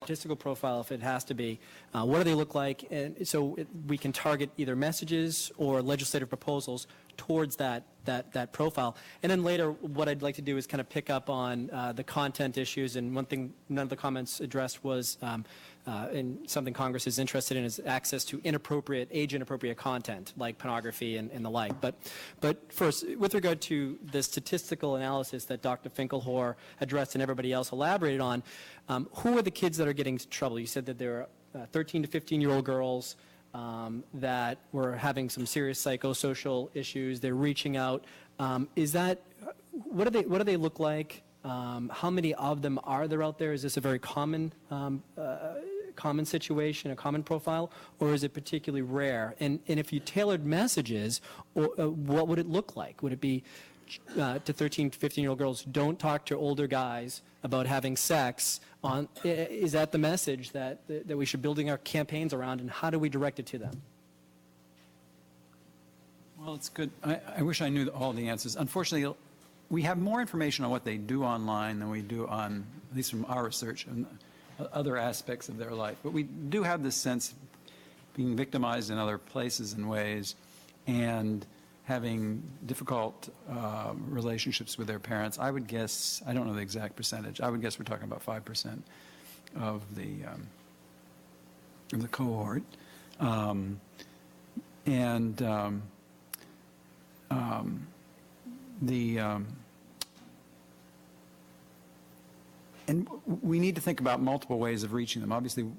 statistical profile, if it has to be, what do they look like? And so we can target either messages or legislative proposals towards that profile. And then later, what I'd like to do is kind of pick up on the content issues. And one thing none of the comments addressed was, and something Congress is interested in, is access to age-inappropriate content like pornography and the like. But first, with regard to the statistical analysis that Dr. Finkelhor addressed and everybody else elaborated on, who are the kids that are getting into trouble? You said that there are 13 to 15-year-old girls that were having some serious psychosocial issues. They're reaching out. What do they look like? How many of them are there out there? Is this a very common situation, a common profile, or is it particularly rare? And if you tailored messages, what would it look like? Would it be to 13 to 15-year-old girls, don't talk to older guys about having sex? Is that the message that we should be building our campaigns around, and how do we direct it to them? Well, it's good. I wish I knew all the answers. Unfortunately, we have more information on what they do online than we do on, at least from our research, and other aspects of their life. But we do have this sense of being victimized in other places and ways, and having difficult relationships with their parents. I would guess, I don't know the exact percentage, I would guess we're talking about 5% of the cohort. And we need to think about multiple ways of reaching them. Obviously,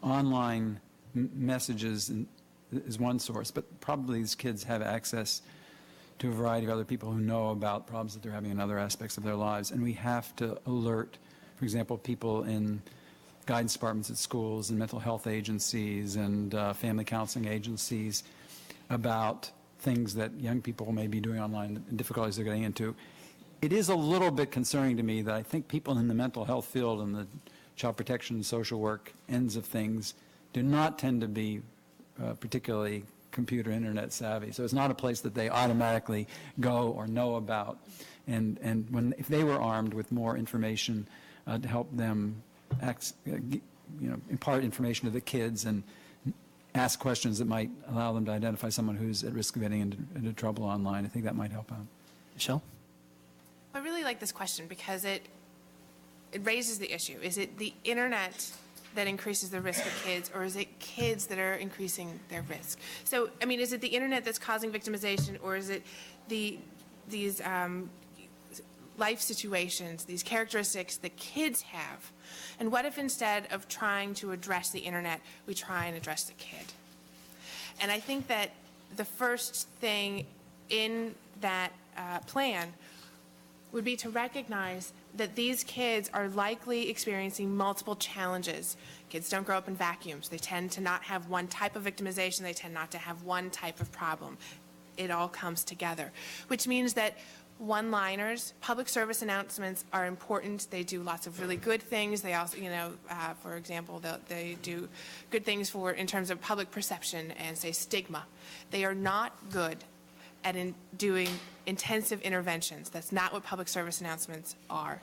online messages is one source, but probably these kids have access to a variety of other people who know about problems that they're having in other aspects of their lives. And we have to alert, for example, people in guidance departments at schools and mental health agencies and family counseling agencies about things that young people may be doing online and difficulties they're getting into. It is a little bit concerning to me that I think people in the mental health field and the child protection and social work ends of things do not tend to be particularly computer internet savvy. So it's not a place that they automatically go or know about. And if they were armed with more information to help them impart information to the kids and ask questions that might allow them to identify someone who's at risk of getting into trouble online, I think that might help out. Michelle? I really like this question because it raises the issue. Is it the internet that increases the risk of kids, or is it kids that are increasing their risk? So, I mean, is it the internet that's causing victimization, or is it these life situations, these characteristics that kids have? And what if instead of trying to address the internet, we try and address the kid? And I think that the first thing in that plan would be to recognize that these kids are likely experiencing multiple challenges. Kids don't grow up in vacuums. They tend to not have one type of victimization. They tend not to have one type of problem. It all comes together, which means that one-liners, public service announcements are important. They do lots of really good things. They also, for example, they do good things in terms of public perception and, say, stigma. They are not good at doing intensive interventions. That's not what public service announcements are.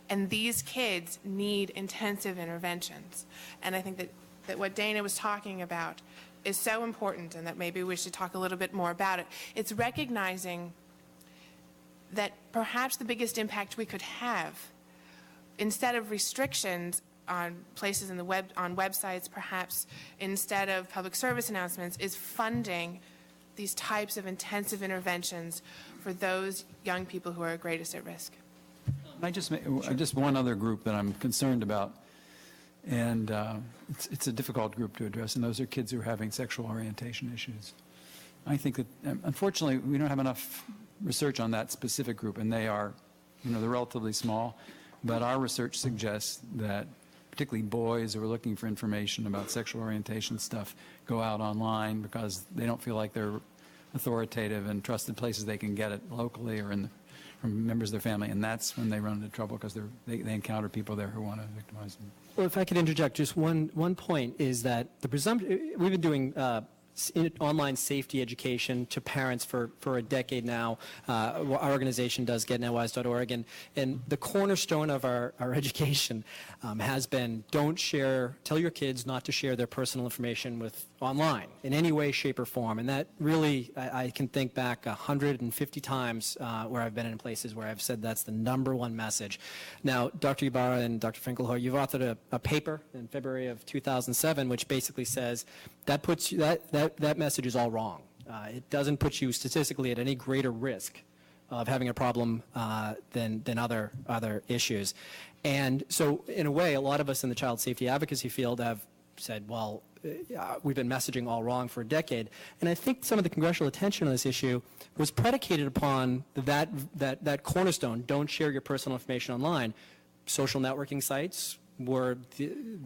And these kids need intensive interventions. And I think that what Dana was talking about is so important, and that maybe we should talk a little bit more about it. It's recognizing that perhaps the biggest impact we could have, instead of restrictions on places in the on websites, perhaps instead of public service announcements, is funding these types of intensive interventions for those young people who are greatest at risk. Just one other group that I'm concerned about, and it's a difficult group to address, and those are kids who are having sexual orientation issues. I think that, unfortunately, we don't have enough research on that specific group, and they are, they're relatively small, but our research suggests that particularly boys who are looking for information about sexual orientation stuff go out online because they don't feel like they're authoritative and trusted places they can get it locally or from members of their family, and that's when they run into trouble because they encounter people there who want to victimize them. Well, if I could interject, just one point is that the presumption, we've been doing online safety education to parents for a decade now. Our organization does getnetwise.org, and the cornerstone of our education has been tell your kids not to share their personal information with online in any way, shape, or form. And that really, I can think back 150 times where I've been in places where I've said that's the number one message. Now, Dr. Ibarra and Dr. Finkelhor, you've authored a paper in February of 2007, which basically says that puts you, that message is all wrong. It doesn't put you statistically at any greater risk of having a problem than other issues. And so, in a way, a lot of us in the child safety advocacy field have said, well, we've been messaging all wrong for a decade. And I think some of the congressional attention on this issue was predicated upon that cornerstone, don't share your personal information online. Social networking sites, where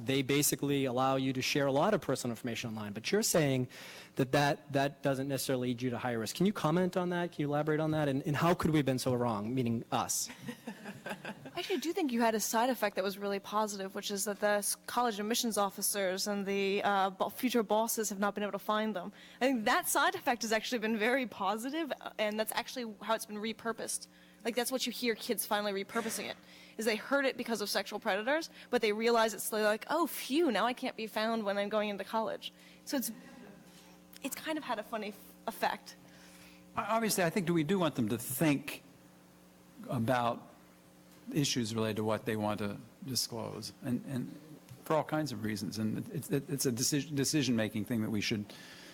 they basically allow you to share a lot of personal information online. But you're saying that doesn't necessarily lead you to higher risk. Can you comment on that? Can you elaborate on that? And how could we have been so wrong, meaning us? I actually do think you had a side effect that was really positive, which is that the college admissions officers and the future bosses have not been able to find them. I think that side effect has actually been very positive, and that's actually how it's been repurposed. Like, that's what you hear kids finally repurposing it, is they heard it because of sexual predators, but they realize it's like, oh, phew, now I can't be found when I'm going into college. So it's kind of had a funny effect. Obviously, I think we do want them to think about issues related to what they want to disclose, and for all kinds of reasons. And it's a decision-making thing that we should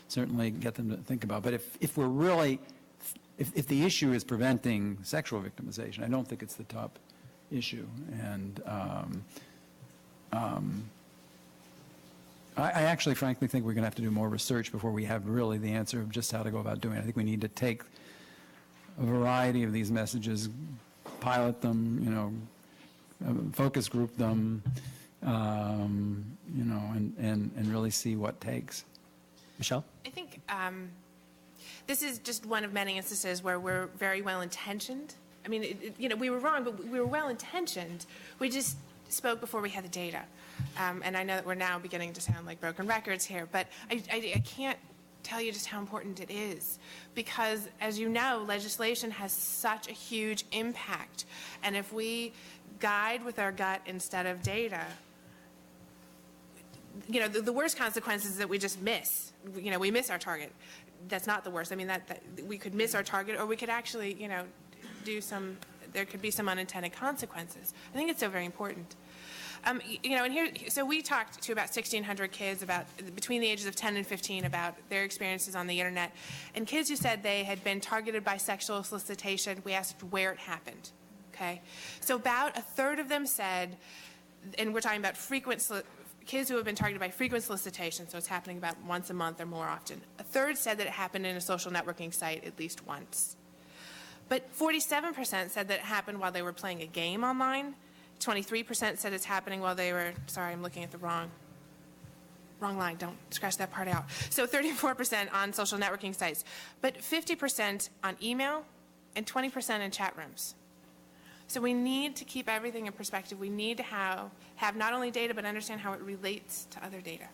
certainly get them to think about. But if we're really, if the issue is preventing sexual victimization, I don't think it's the top issue. And I actually, frankly, think we're going to have to do more research before we have really the answer of just how to go about doing it. I think we need to take a variety of these messages, pilot them, focus group them, and really see what takes. Michelle? I think this is just one of many instances where we're very well-intentioned. I mean, we were wrong, but we were well-intentioned. We just spoke before we had the data. And I know that we're now beginning to sound like broken records here, but I can't tell you just how important it is, because, as you know, legislation has such a huge impact. And if we guide with our gut instead of data, the worst consequence is that we just miss. We miss our target. That's not the worst. I mean, that we could miss our target, or we could actually, there could be some unintended consequences. I think it's so very important. And here, so we talked to about 1,600 kids between the ages of 10 and 15 about their experiences on the internet. And kids who said they had been targeted by sexual solicitation, we asked where it happened, okay? So about a third of them said, and we're talking about kids who have been targeted by frequent solicitation, so it's happening about once a month or more often. A third said that it happened in a social networking site at least once. But 47% said that it happened while they were playing a game online. 23% said it's happening while they were, sorry, I'm looking at the wrong line, don't scratch that part out. So 34% on social networking sites, but 50% on email and 20% in chat rooms. So we need to keep everything in perspective. We need to have not only data, but understand how it relates to other data.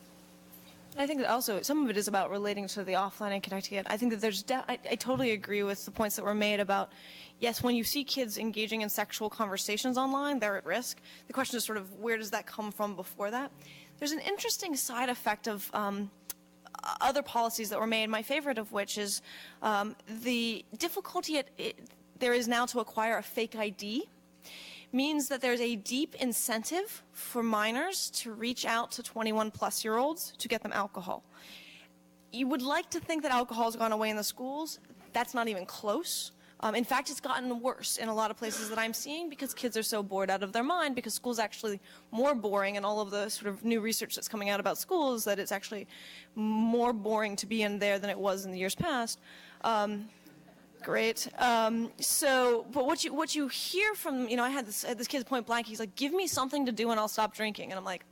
I think that also some of it is about relating to the offline and connecting it. I think that there's, I totally agree with the points that were made about, yes, when you see kids engaging in sexual conversations online, they're at risk. The question is sort of, where does that come from before that? There's an interesting side effect of other policies that were made, my favorite of which is the difficulty there is now to acquire a fake ID. Means that there's a deep incentive for minors to reach out to 21-plus-year-olds to get them alcohol. You would like to think that alcohol has gone away in the schools. That's not even close. In fact, it's gotten worse in a lot of places that I'm seeing because kids are so bored out of their mind, because school's actually more boring, and all of the sort of new research that's coming out about schools that it's actually more boring to be in there than it was in the years past. Great. But what you hear from, I had this kid's point blank, he's like, give me something to do and I'll stop drinking. And I'm like,